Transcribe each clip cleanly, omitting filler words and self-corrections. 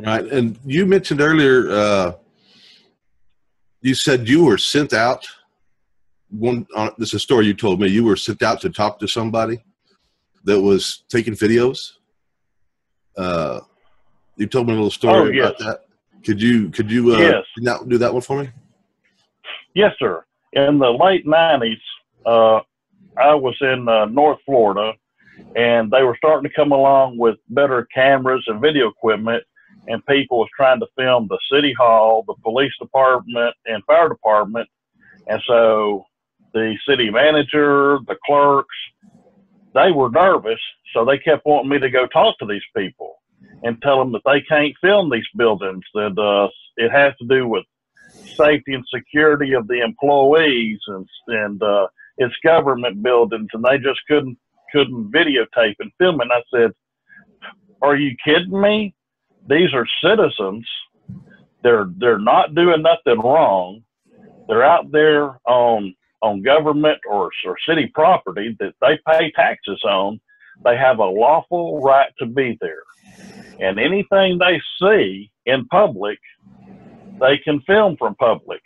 Right. And you mentioned earlier, you said you were sent out. This is a story you told me. You were sent out to talk to somebody that was taking videos. You told me a little story about that. Could you Yes. do that one for me? Yes, sir. In the late 90s, I was in North Florida, and they were starting to come along with better cameras and video equipment, and people was trying to film the city hall, the police department, and fire department. And so the city manager, the clerks, they were nervous, so they kept wanting me to go talk to these people and tell them that they can't film these buildings, that it has to do with safety and security of the employees, and it's government buildings, and they just couldn't videotape and film it. And I said, are you kidding me? These are citizens. They're not doing nothing wrong. They're out there on government or city property that they pay taxes on. They have a lawful right to be there. And anything they see in public, they can film from public.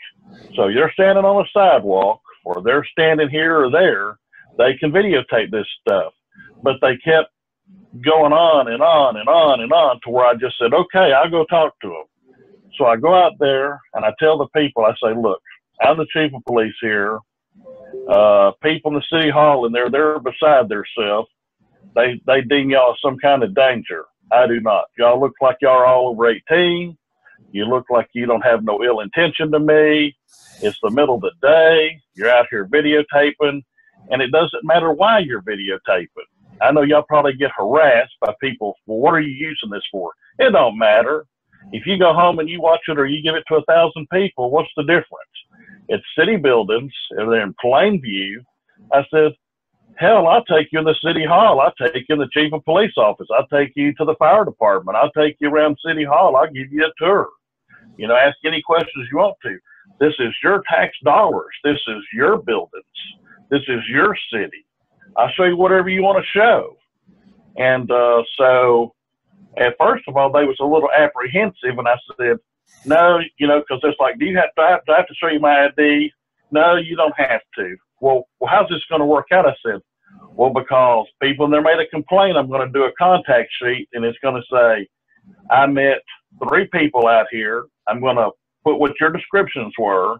So you're standing on a sidewalk, or they're standing here or there, they can videotape this stuff. But they kept going on and on and on and on to where I just said, okay, I'll go talk to them. So I go out there and I tell the people, I say, look, I'm the chief of police here. People in the city hall, and they're beside themselves. They deem y'all some kind of danger. I do not. Y'all look like y'all are all over 18. You look like you don't have no ill intention to me. It's the middle of the day. You're out here videotaping, and it doesn't matter why you're videotaping. I know y'all probably get harassed by people. Well, what are you using this for? It don't matter. If you go home and you watch it, or you give it to 1,000 people, what's the difference? It's city buildings, and they're in plain view. I said, hell, I'll take you in the city hall. I'll take you in the chief of police office. I'll take you to the fire department. I'll take you around city hall. I'll give you a tour. You know, ask any questions you want to. This is your tax dollars. This is your buildings. This is your city. I'll show you whatever you want to show. And so at first of all, they was a little apprehensive, and I said, no, you know, because it's like, do I have to show you my ID? No, you don't have to. Well, how's this going to work out? I said, well, because people in there made a complaint, I'm going to do a contact sheet, and it's going to say, I met 3 people out here. I'm going to put what your descriptions were,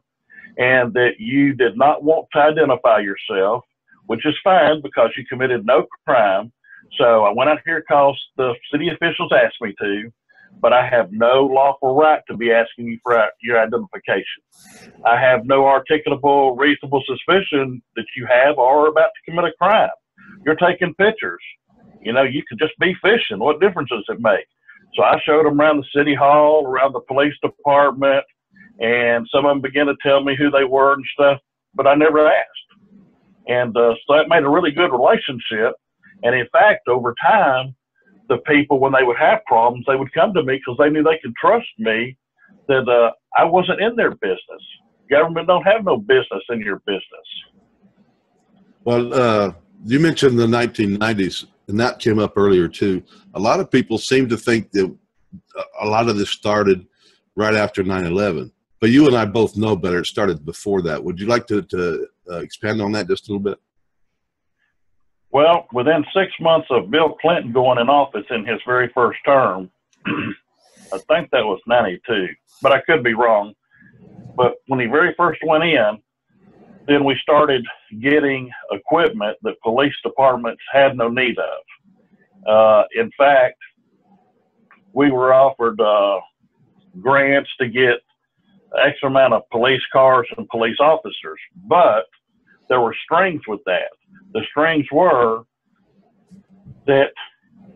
and that you did not want to identify yourself, which is fine because you committed no crime. So I went out here because the city officials asked me to, but I have no lawful right to be asking you for your identification. I have no articulable, reasonable suspicion that you have or are about to commit a crime. You're taking pictures. You know, you could just be fishing. What difference does it make? So I showed them around the city hall, around the police department, and some of them began to tell me who they were and stuff, but I never asked. And so that made a really good relationship. And in fact, over time, the people, when they would have problems, they would come to me because they knew they could trust me, that I wasn't in their business. Government don't have no business in your business. Well, you mentioned the 1990s, and that came up earlier too. A lot of people seem to think that a lot of this started right after 9/11, but you and I both know better. It started before that. Would you like to expand on that just a little bit? Well, within 6 months of Bill Clinton going in office in his very first term, I think that was 92, but I could be wrong. But when he very first went in, then we started getting equipment that police departments had no need of. In fact, we were offered grants to get X amount of police cars and police officers, but there were strings with that. The strings were that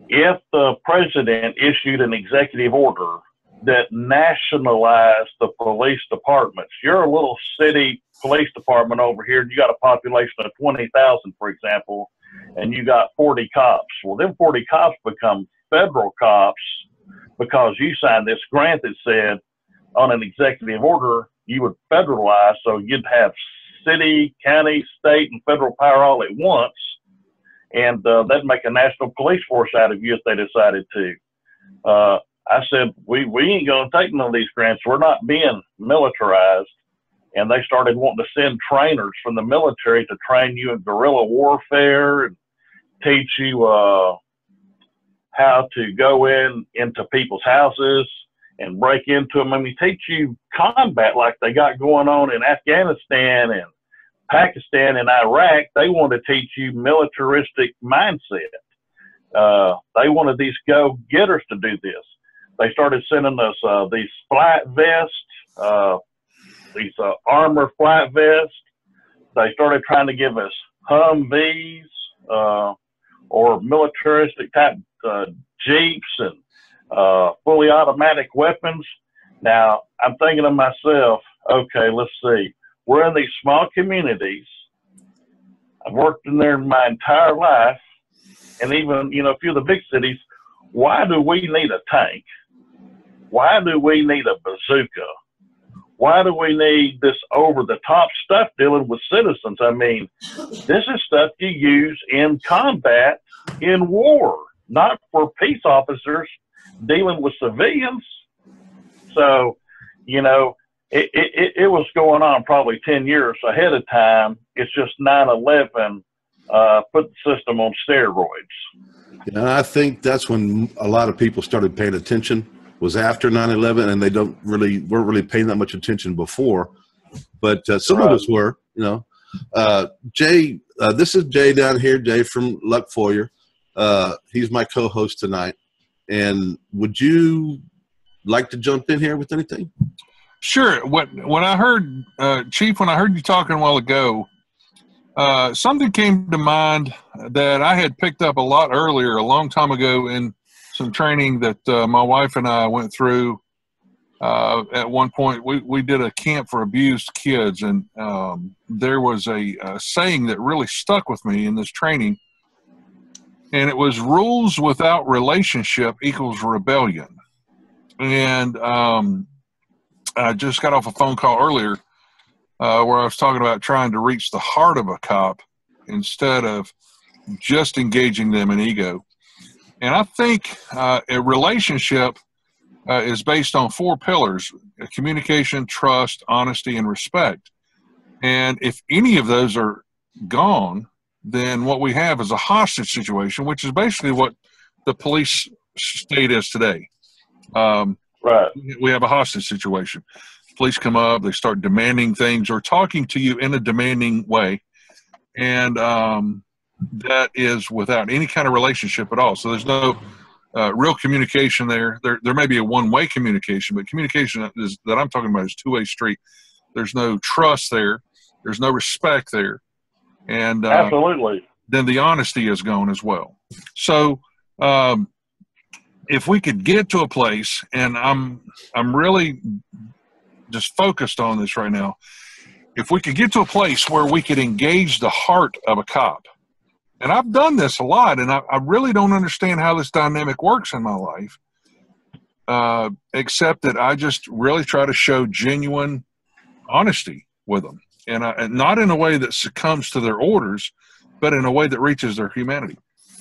if the president issued an executive order that nationalized the police departments, you're a little city police department over here, you got a population of 20,000, for example, and you got 40 cops. Well, them 40 cops become federal cops because you signed this grant that said on an executive order, you would federalize, so you'd have city, county, state, and federal power all at once, and that'd make a national police force out of you if they decided to. I said, we ain't going to take none of these grants. We're not being militarized. And they started wanting to send trainers from the military to train you in guerrilla warfare and teach you how to go into people's houses and break into them. I mean, teach you combat like they got going on in Afghanistan and Pakistan and Iraq. They want to teach you militaristic mindset. They wanted these go-getters to do this. They started sending us these flight vests, these armor flight vests. They started trying to give us Humvees or militaristic type Jeeps and fully automatic weapons. Now, I'm thinking to myself, okay, let's see. We're in these small communities. I've worked in there my entire life. And even, a few of the big cities, why do we need a tank? Why do we need a bazooka? Why do we need this over-the-top stuff dealing with citizens? I mean, this is stuff you use in combat, in war, not for peace officers dealing with civilians. So, it was going on probably 10 years ahead of time. It's just 9/11 put the system on steroids. And I think that's when a lot of people started paying attention, was after 9/11, and they weren't really paying that much attention before. But some of us were, Jay, this is Jay down here, Jay from LuckFawyer. He's my co-host tonight. And would you like to jump in here with anything? Sure. When I heard, Chief, when I heard you talking a while ago, something came to mind that I had picked up a lot earlier, a long time ago, in some training that my wife and I went through. At one point, we did a camp for abused kids, and there was a saying that really stuck with me in this training, and it was rules without relationship equals rebellion. And I just got off a phone call earlier where I was talking about trying to reach the heart of a cop instead of just engaging them in ego. And I think a relationship is based on 4 pillars: communication, trust, honesty, and respect. And if any of those are gone, then what we have is a hostage situation, which is basically what the police state is today. Right. We have a hostage situation. Police come up, they start demanding things or talking to you in a demanding way. And that is without any kind of relationship at all. So there's no real communication there. There may be a one-way communication, but communication that I'm talking about is two-way street. There's no trust there. There's no respect there. And absolutely. Then the honesty is gone as well. So if we could get to a place, and I'm really just focused on this right now, if we could get to a place where we could engage the heart of a cop. And I've done this a lot, and I really don't understand how this dynamic works in my life, except that I just really try to show genuine honesty with them, and not in a way that succumbs to their orders, but in a way that reaches their humanity.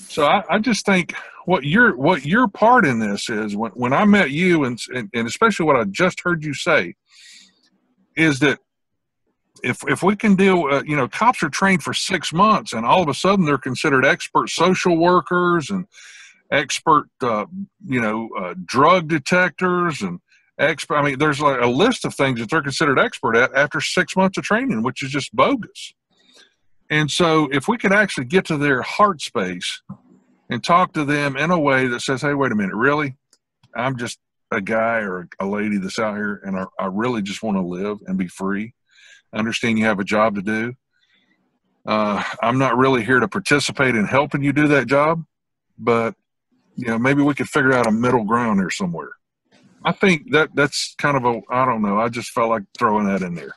So I just think what your part in this is, when I met you, and especially what I just heard you say, is that if we can deal, cops are trained for 6 months, and all of a sudden they're considered expert social workers and expert, drug detectors and expert. I mean, there's like a list of things that they're considered expert at after 6 months of training, which is just bogus. And so if we could actually get to their heart space and talk to them in a way that says, hey, wait a minute, really? I'm just a guy or a lady that's out here, and I really just want to live and be free. I understand you have a job to do. I'm not really here to participate in helping you do that job, but maybe we could figure out a middle ground there somewhere. I think that's kind of I don't know. I just felt like throwing that in there.